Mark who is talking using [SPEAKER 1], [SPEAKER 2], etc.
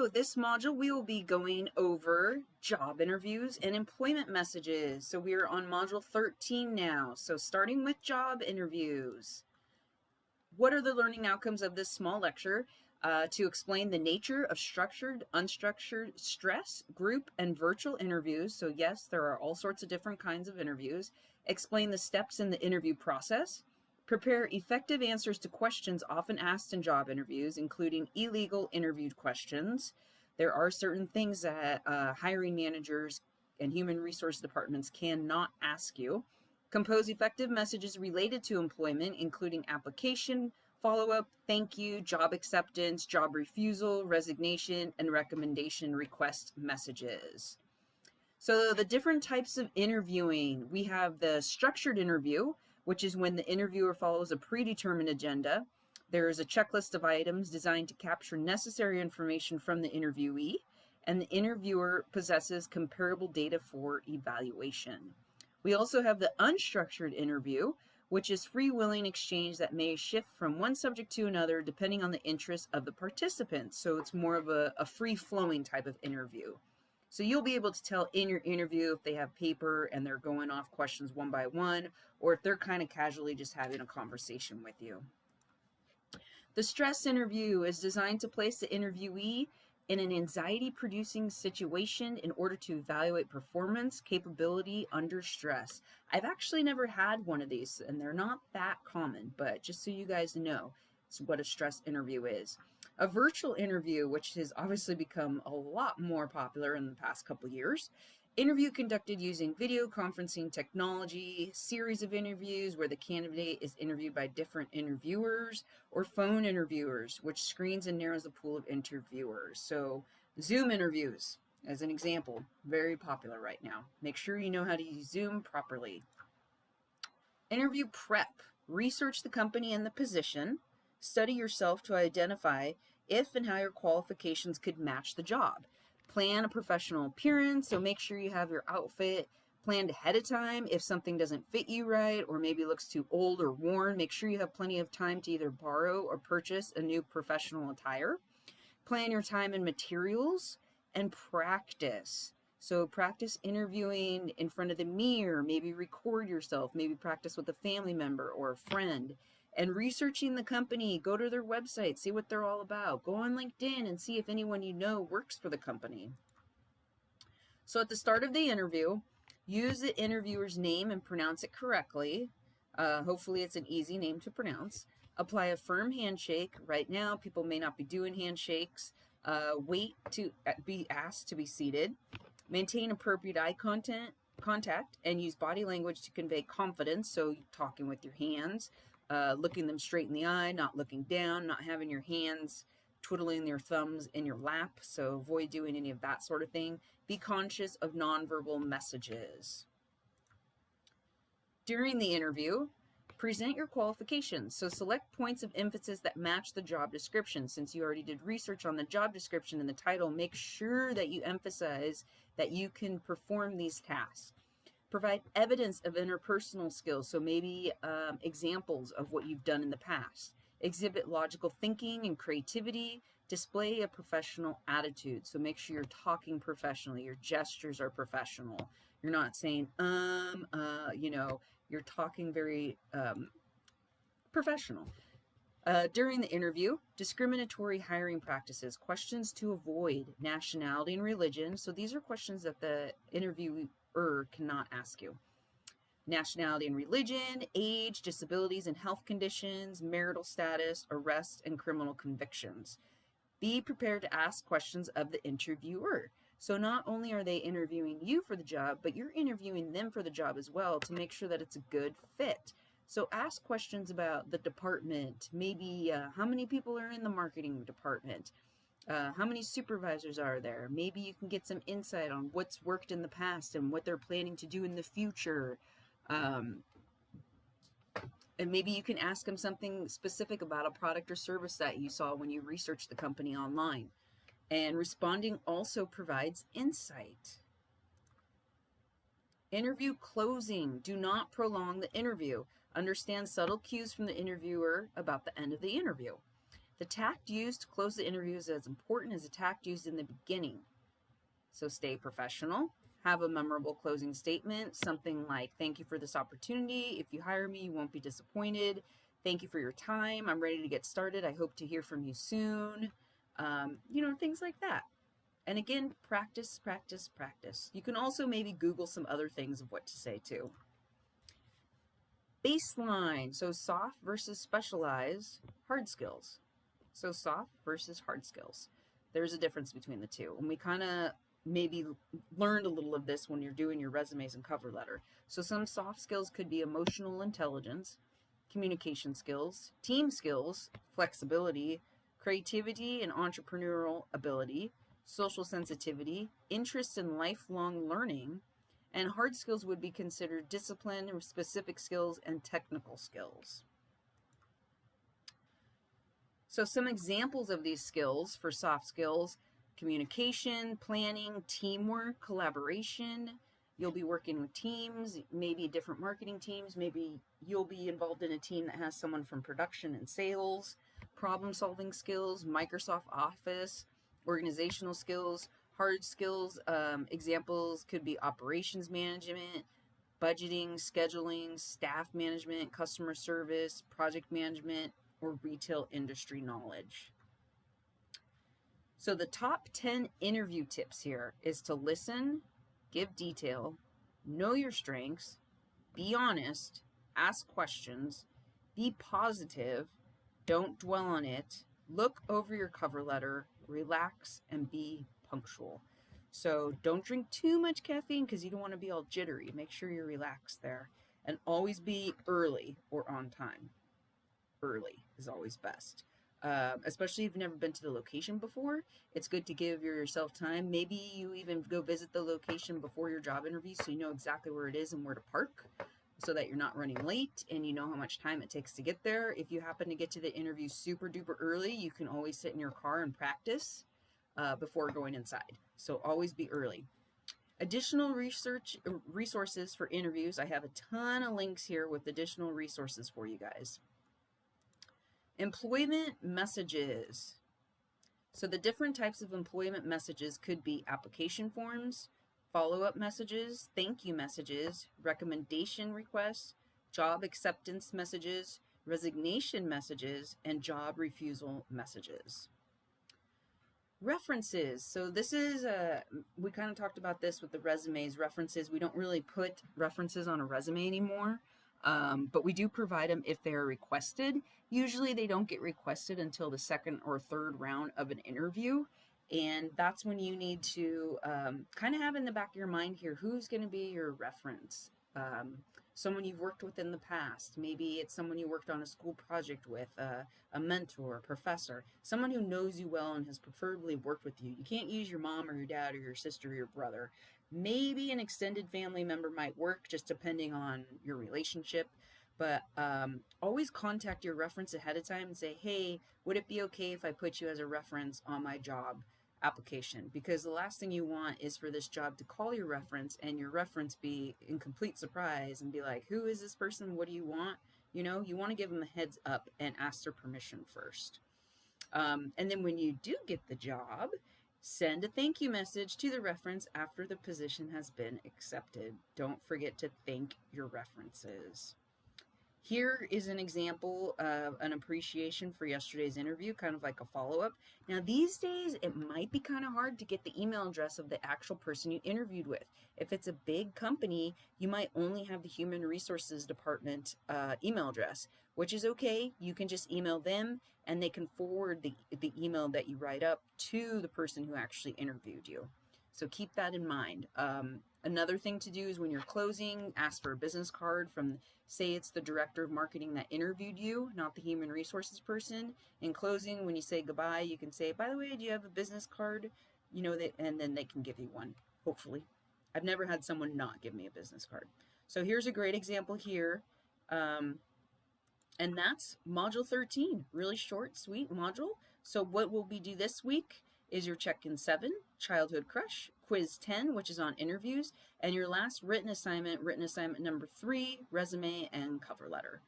[SPEAKER 1] So this module, we will be going over job interviews and employment messages. So we are on module 13 now. So starting with job interviews. What are the learning outcomes of this small lecture? To explain the nature of structured, unstructured, stress, group, and virtual interviews. So yes, there are all sorts of different kinds of interviews. Explain the steps in the interview process. Prepare effective answers to questions often asked in job interviews, including illegal interviewed questions. There are certain things that hiring managers and human resource departments cannot ask you. Compose effective messages related to employment, including application, follow-up, thank you, job acceptance, job refusal, resignation, and recommendation request messages. So the different types of interviewing, we have the structured interview, which is when the interviewer follows a predetermined agenda. There is a checklist of items designed to capture necessary information from the interviewee, and the interviewer possesses comparable data for evaluation. We also have the unstructured interview, which is free-willing exchange that may shift from one subject to another depending on the interests of the participants. So it's more of a free-flowing type of interview. So you'll be able to tell in your interview if they have paper and they're going off questions one by one, or if they're kind of casually just having a conversation with you. The stress interview is designed to place the interviewee in an anxiety-producing situation in order to evaluate performance capability under stress. I've actually never had one of these, and they're not that common, but just so you guys know what a stress interview is. A virtual interview, which has obviously become a lot more popular in the past couple years. Interview conducted using video conferencing technology, series of interviews where the candidate is interviewed by different interviewers, or phone interviewers, which screens and narrows the pool of interviewers. So Zoom interviews, as an example, very popular right now. Make sure you know how to use Zoom properly. Interview prep, research the company and the position, study yourself to identify if and how your qualifications could match the job. Plan a professional appearance, so make sure you have your outfit planned ahead of time. If something doesn't fit you right or maybe looks too old or worn, make sure you have plenty of time to either borrow or purchase a new professional attire. Plan your time and materials, and practice. So practice interviewing in front of the mirror, maybe record yourself, maybe practice with a family member or a friend. And researching the company, go to their website, see what they're all about. Go on LinkedIn and see if anyone you know works for the company. So at the start of the interview, use the interviewer's name and pronounce it correctly. Hopefully it's an easy name to pronounce. Apply a firm handshake. Right now, people may not be doing handshakes. Wait to be asked to be seated. Maintain appropriate eye contact and use body language to convey confidence. So talking with your hands. Looking them straight in the eye, not looking down, not having your hands twiddling your thumbs in your lap. So avoid doing any of that sort of thing. Be conscious of nonverbal messages. During the interview, present your qualifications. So select points of emphasis that match the job description. Since you already did research on the job description and the title, make sure that you emphasize that you can perform these tasks. Provide evidence of interpersonal skills, so maybe examples of what you've done in the past. Exhibit logical thinking and creativity. Display a professional attitude, so make sure you're talking professionally. Your gestures are professional. You're not saying, you're talking very professional. During the interview, discriminatory hiring practices, questions to avoid, nationality and religion. So these are questions that the interviewer cannot ask you. Nationality and religion, age, disabilities and health conditions, marital status, arrest, and criminal convictions. Be prepared to ask questions of the interviewer. So not only are they interviewing you for the job, but you're interviewing them for the job as well to make sure that it's a good fit. So ask questions about the department, maybe how many people are in the marketing department. How many supervisors are there? Maybe you can get some insight on what's worked in the past and what they're planning to do in the future. And maybe you can ask them something specific about a product or service that you saw when you researched the company online. And responding also provides insight. Interview closing. Do not prolong the interview. Understand subtle cues from the interviewer about the end of the interview. The tact used to close the interview is as important as the tact used in the beginning. So stay professional, have a memorable closing statement, something like, thank you for this opportunity. If you hire me, you won't be disappointed. Thank you for your time. I'm ready to get started. I hope to hear from you soon. Things like that. And again, practice, practice, practice. You can also maybe Google some other things of what to say too. Baseline, so soft versus specialized hard skills. So soft versus hard skills. There's a difference between the two. And we kind of maybe learned a little of this when you're doing your resumes and cover letter. So some soft skills could be emotional intelligence, communication skills, team skills, flexibility, creativity and entrepreneurial ability, social sensitivity, interest in lifelong learning, and hard skills would be considered discipline, specific skills, and technical skills. So some examples of these skills for soft skills: communication, planning, teamwork, collaboration. You'll be working with teams, maybe different marketing teams. Maybe you'll be involved in a team that has someone from production and sales. Problem-solving skills, Microsoft Office, organizational skills. Hard skills, examples could be operations management, budgeting, scheduling, staff management, customer service, project management, or retail industry knowledge. So the top 10 interview tips here is to listen, give detail, know your strengths, be honest, ask questions, be positive, don't dwell on it, look over your cover letter, relax, and be punctual. So don't drink too much caffeine because you don't want to be all jittery. Make sure you're relaxed there. And always be early or on time. Early is always best. Especially if you've never been to the location before, it's good to give yourself time. Maybe you even go visit the location before your job interview so you know exactly where it is and where to park so that you're not running late and you know how much time it takes to get there. If you happen to get to the interview super duper early, you can always sit in your car and practice before going inside. So always be early. Additional resources for interviews. I have a ton of links here with additional resources for you guys. Employment messages. So the different types of employment messages could be application forms, follow-up messages, thank you messages, recommendation requests, job acceptance messages, resignation messages, and job refusal messages. References. So this is, we kind of talked about this with the resumes. References, we don't really put references on a resume anymore. But we do provide them if they're requested. Usually they don't get requested until the second or third round of an interview. And that's when you need to kind of have in the back of your mind here, who's going to be your reference? Someone you've worked with in the past. Maybe it's someone you worked on a school project with, a mentor, a professor, someone who knows you well and has preferably worked with you. You can't use your mom or your dad or your sister or your brother. Maybe an extended family member might work, just depending on your relationship. But always contact your reference ahead of time and say, hey, would it be okay if I put you as a reference on my job application? Because the last thing you want is for this job to call your reference and your reference be in complete surprise and be like, who is this person? What do you want? You know, you want to give them a heads up and ask their permission first. And then when you do get the job, send a thank you message to the reference after the position has been accepted. Don't forget to thank your references. Here is an example of an appreciation for yesterday's interview, kind of like a follow-up. Now, these days, it might be kind of hard to get the email address of the actual person you interviewed with. If it's a big company, you might only have the Human Resources Department email address, which is okay. You can just email them, and they can forward the email that you write up to the person who actually interviewed you. So keep that in mind. Another thing to do is when you're closing, ask for a business card from, say it's the director of marketing that interviewed you, not the human resources person. In closing, when you say goodbye, you can say, by the way, do you have a business card? You know, and then they can give you one, hopefully. I've never had someone not give me a business card. So here's a great example here. And that's Module 13, really short, sweet module. So what will we do this week is your check-in 7, childhood crush, quiz 10, which is on interviews, and your last written assignment number 3, resume and cover letter.